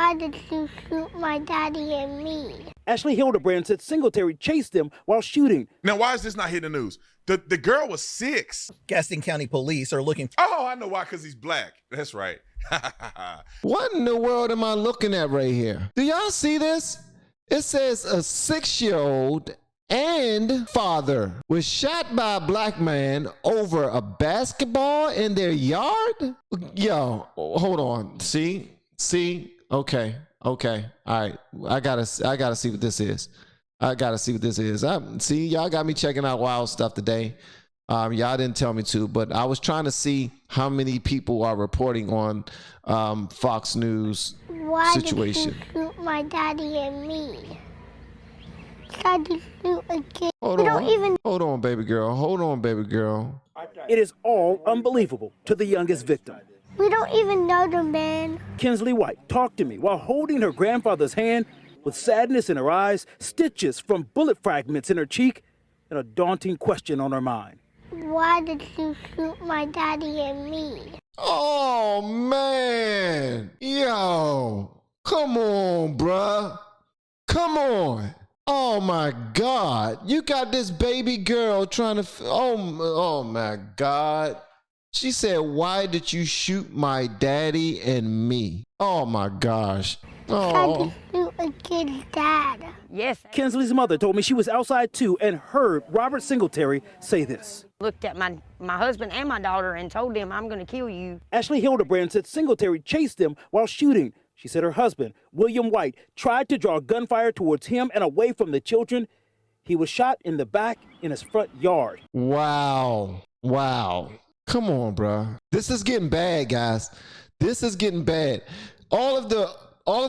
Why did you shoot my daddy and me? Ashley Hildebrand said Singletary chased them while shooting. Now, why is this not hitting the news? The girl was 6. Gaston County Police are looking. Oh, I know why, because he's black. That's right. What in the world am I looking at right here? Do y'all see this? It says a 6-year-old and father was shot by a black man over a basketball in their yard. Yo, hold on. See, okay, all right. I gotta see what this is. See, y'all got me checking out wild stuff today. Y'all didn't tell me to, but I was trying to see how many people are reporting on Fox News situation. Why did you shoot my daddy and me? Tried to shoot a kid. Hold on, baby girl. It is all unbelievable to the youngest victim. We don't even know the man. Kinsley White talked to me while holding her grandfather's hand with sadness in her eyes, stitches from bullet fragments in her cheek, and a daunting question on her mind. Why did you shoot my daddy and me? Oh, man. Yo, come on, bruh. Come on. Oh, my God. You got this baby girl trying to... Oh, my God. She said, why did you shoot my daddy and me? Oh, my gosh. Tried to shoot a kid's dad. Yes. Kinsley's mother told me she was outside too and heard Robert Singletary say this. Looked at my husband and my daughter and told them, I'm going to kill you. Ashley Hildebrand said Singletary chased them while shooting. She said her husband, William White, tried to draw gunfire towards him and away from the children. He was shot in the back in his front yard. Wow. Come on, bro. This is getting bad, guys. This is getting bad. All of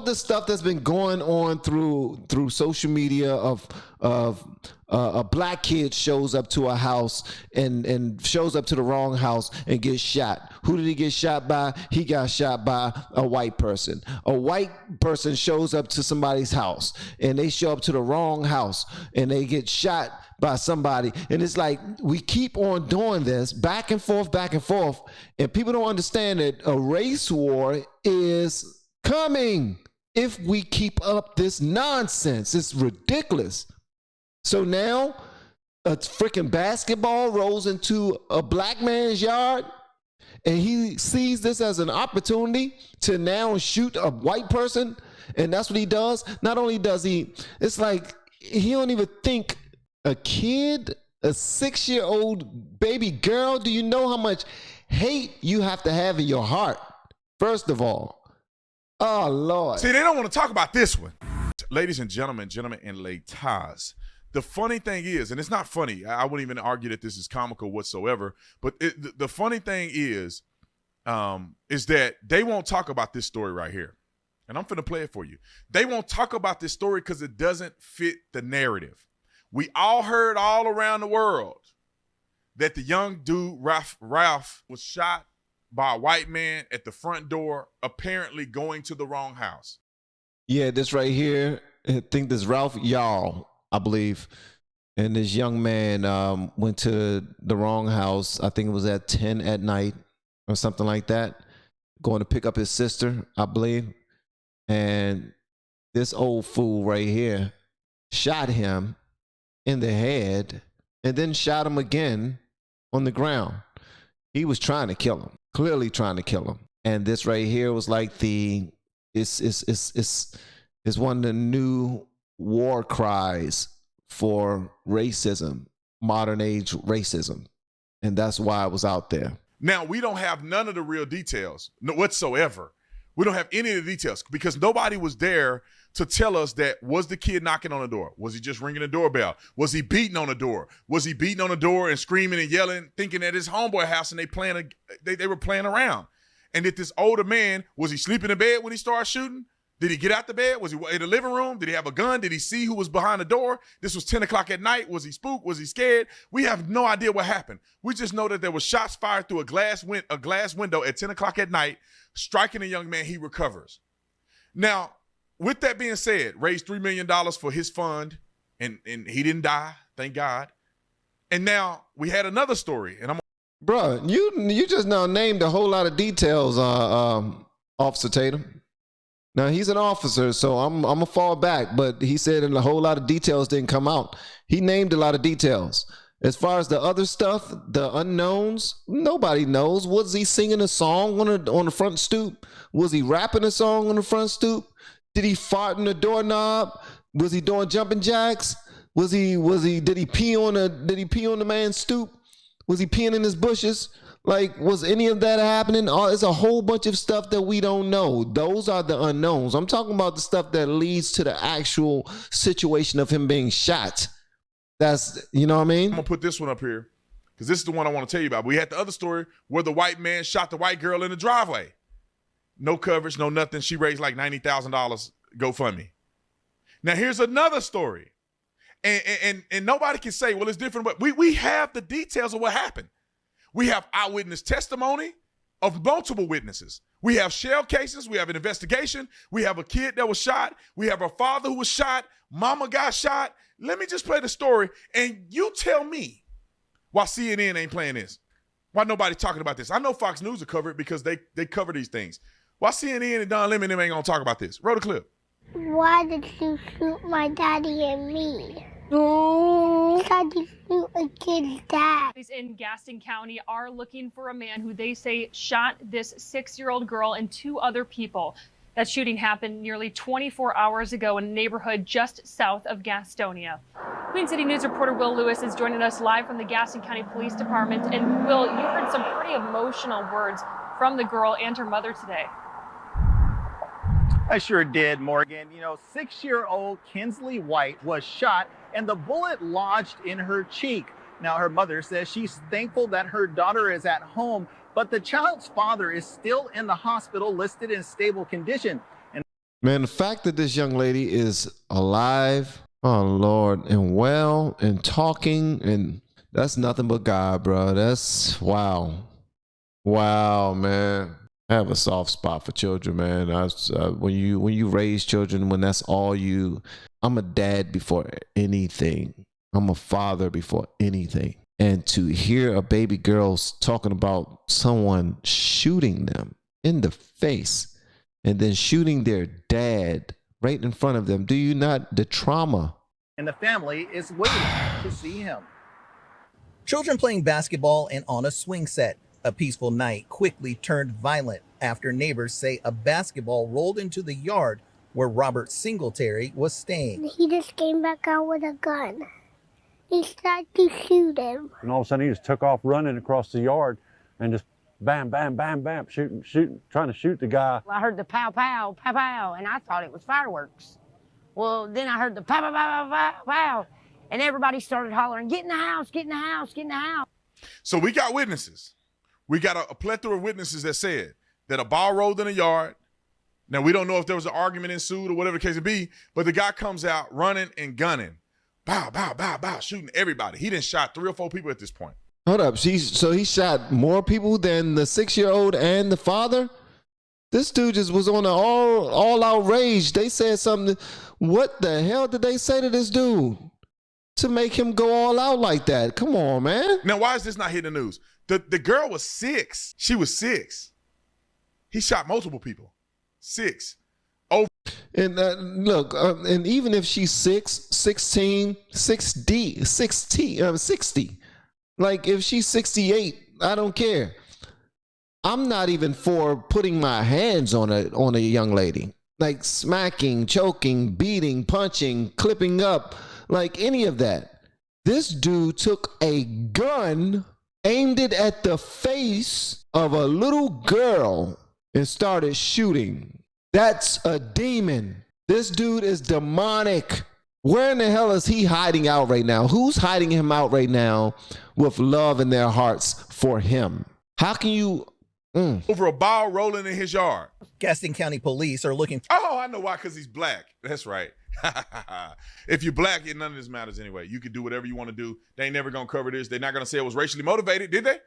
the stuff that's been going on through social media of a black kid shows up to a house and shows up to the wrong house and gets shot. Who did he get shot by? He got shot by a white person. A white person shows up to somebody's house and they show up to the wrong house and they get shot by somebody. And it's like we keep on doing this back and forth, and people don't understand that a race war is coming if we keep up this nonsense. It's ridiculous. So now a freaking basketball rolls into a black man's yard and he sees this as an opportunity to now shoot a white person, and that's what he does. Not only does he, it's like he don't even think a kid, a 6-year-old baby girl, do you know how much hate you have to have in your heart? First of all. Oh, Lord. See, they don't want to talk about this one. Ladies and gentlemen, and ladies, the funny thing is, and it's not funny, I wouldn't even argue that this is comical whatsoever, but the funny thing is that they won't talk about this story right here. And I'm finna play it for you. They won't talk about this story because it doesn't fit the narrative. We all heard all around the world that the young dude, Ralph, was shot by a white man at the front door, apparently going to the wrong house. Yeah, this right here, I think this Ralph Yarl, I believe. And this young man went to the wrong house. I think it was at 10 at night or something like that, going to pick up his sister, I believe. And this old fool right here shot him in the head and then shot him again on the ground. He was trying to kill him, clearly trying to kill him. And this right here was like it's one of the new war cries for racism, modern age racism. And that's why it was out there. Now, we don't have none of the real details whatsoever. We don't have any of the details because nobody was there to tell us that, was the kid knocking on the door? Was he just ringing the doorbell? Was he beating on the door? Was he beating on the door and screaming and yelling, thinking at his homeboy house and they were playing around? And that this older man, was he sleeping in bed when he started shooting? Did he get out the bed? Was he in the living room? Did he have a gun? Did he see who was behind the door? This was 10 o'clock at night. Was he spooked? Was he scared? We have no idea what happened. We just know that there was shots fired through a glass window at 10 o'clock at night, striking a young man. He recovers. Now, with that being said, raised $3 million for his fund, and he didn't die, thank God. And now we had another story, and Bro, you just now named a whole lot of details, Officer Tatum. Now he's an officer, so I'm gonna fall back. But he said a whole lot of details didn't come out. He named a lot of details. As far as the other stuff, the unknowns, nobody knows. Was he singing a song on the front stoop? Was he rapping a song on the front stoop? Did he fart in the doorknob? Was he doing jumping jacks? Did he pee on the man's stoop? Was he peeing in his bushes? Like, was any of that happening? It's a whole bunch of stuff that we don't know. Those are the unknowns. I'm talking about the stuff that leads to the actual situation of him being shot. That's, you know what I mean? I'm going to put this one up here because this is the one I want to tell you about. We had the other story where the white man shot the white girl in the driveway. No coverage, no nothing. She raised like $90,000 GoFundMe. Now, here's another story. And nobody can say, well, it's different. But we have the details of what happened. We have eyewitness testimony of multiple witnesses. We have shell cases. We have an investigation. We have a kid that was shot. We have a father who was shot. Mama got shot. Let me just play the story, and you tell me why CNN ain't playing this. Why nobody talking about this? I know Fox News will cover it because they cover these things. Why CNN and Don Lemon ain't going to talk about this? Roll the clip. Why did you shoot my daddy and me? Why did you shoot a kid's dad? Police in Gaston County are looking for a man who they say shot this 6-year-old girl and 2 other people. That shooting happened nearly 24 hours ago in a neighborhood just south of Gastonia. Queen City News reporter Will Lewis is joining us live from the Gaston County Police Department. And Will, you heard some pretty emotional words from the girl and her mother today. I sure did, Morgan. You know, 6-year-old Kinsley White was shot and the bullet lodged in her cheek. Now, her mother says she's thankful that her daughter is at home, but the child's father is still in the hospital, listed in stable condition. And man, the fact that this young lady is alive, oh Lord, and well, and talking, and that's nothing but God, bro. That's wow, man. I have a soft spot for children, man. When you raise children, when that's all you, I'm a dad before anything. I'm a father before anything. And to hear a baby girl talking about someone shooting them in the face and then shooting their dad right in front of them, do you not, the trauma? And the family is waiting to see him. Children playing basketball and on a swing set. A peaceful night quickly turned violent after neighbors say a basketball rolled into the yard where Robert Singletary was staying. He just came back out with a gun. He started to shoot him. And all of a sudden he just took off running across the yard and just bam, bam, bam, bam, shooting, trying to shoot the guy. I heard the pow, pow, pow, pow, and I thought it was fireworks. Well, then I heard the pow, pow, pow, pow, pow, pow, and everybody started hollering, get in the house, get in the house, get in the house. So we got witnesses. We got a plethora of witnesses that said that a ball rolled in a yard. Now, we don't know if there was an argument ensued or whatever the case may be, but the guy comes out running and gunning. Bow, bow, bow, bow, shooting everybody. He done shot 3 or 4 people at this point. Hold up. So he shot more people than the 6-year-old and the father? This dude just was on an all outrage. They said something. What the hell did they say to this dude to make him go all out like that? Come on, man. Now, why is this not hitting the news? The girl was 6. She was 6. He shot multiple people. 6. And look, and even if she's 16, 60, like if she's 68, I don't care. I'm not even for putting my hands on a young lady, like smacking, choking, beating, punching, clipping up, like any of that. This dude took a gun, aimed it at the face of a little girl, and started shooting. That's a demon. This dude is demonic. Where in the hell is he hiding out right now? Who's hiding him out right now with love in their hearts for him? How can you... Over a ball rolling in his yard. Gaston County Police are looking... Oh, I know why, because he's black. That's right. If you're black, none of this matters anyway. You can do whatever you want to do. They ain't never going to cover this. They're not going to say it was racially motivated, did they?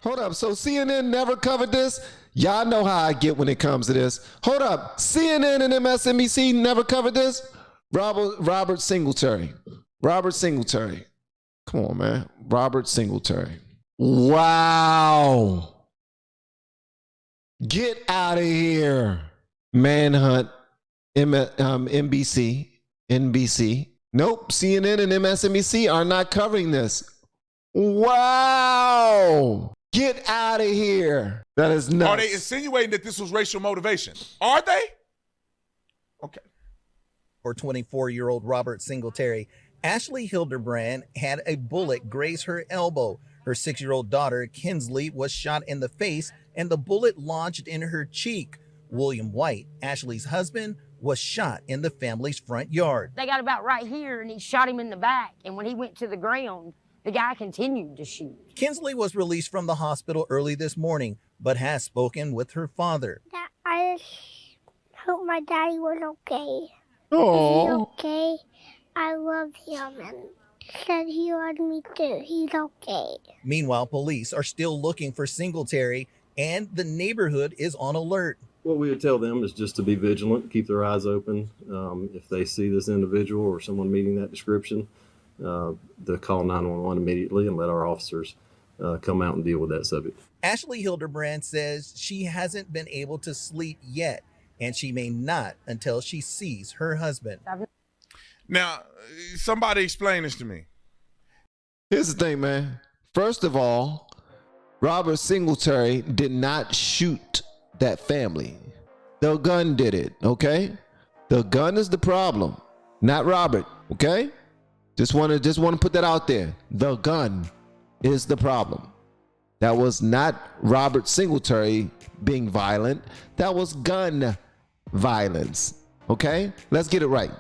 Hold up. So CNN never covered this? Y'all know how I get when it comes to this. Hold up. CNN and MSNBC never covered this? Robert Singletary. Robert Singletary. Come on, man. Robert Singletary. Wow. Get out of here. Manhunt, NBC. Nope, CNN and MSNBC are not covering this. Wow. Get out of here. That is nuts. Are they insinuating that this was racial motivation? Are they? Okay. For 24-year-old Robert Singletary, Ashley Hildebrand had a bullet graze her elbow. Her 6-year-old daughter, Kinsley, was shot in the face and the bullet lodged in her cheek. William White, Ashley's husband, was shot in the family's front yard. They got about right here, and he shot him in the back. And when he went to the ground, the guy continued to shoot. Kinsley was released from the hospital early this morning, but has spoken with her father. I just hope my daddy was okay. Oh. Is he okay? I love him and said he loved me too. He's okay. Meanwhile, police are still looking for Singletary, and the neighborhood is on alert. What we would tell them is just to be vigilant, keep their eyes open. If they see this individual or someone meeting that description, to call 911 immediately and let our officers come out and deal with that subject. Ashley Hildebrand says she hasn't been able to sleep yet, and she may not until she sees her husband. Now, somebody explain this to me. Here's the thing, man. First of all, Robert Singletary did not shoot that family. The gun did it, okay? The gun is the problem, not Robert, okay? Just want to put that out there. The gun is the problem. That was not Robert Singletary being violent. That was gun violence, okay? Let's get it right.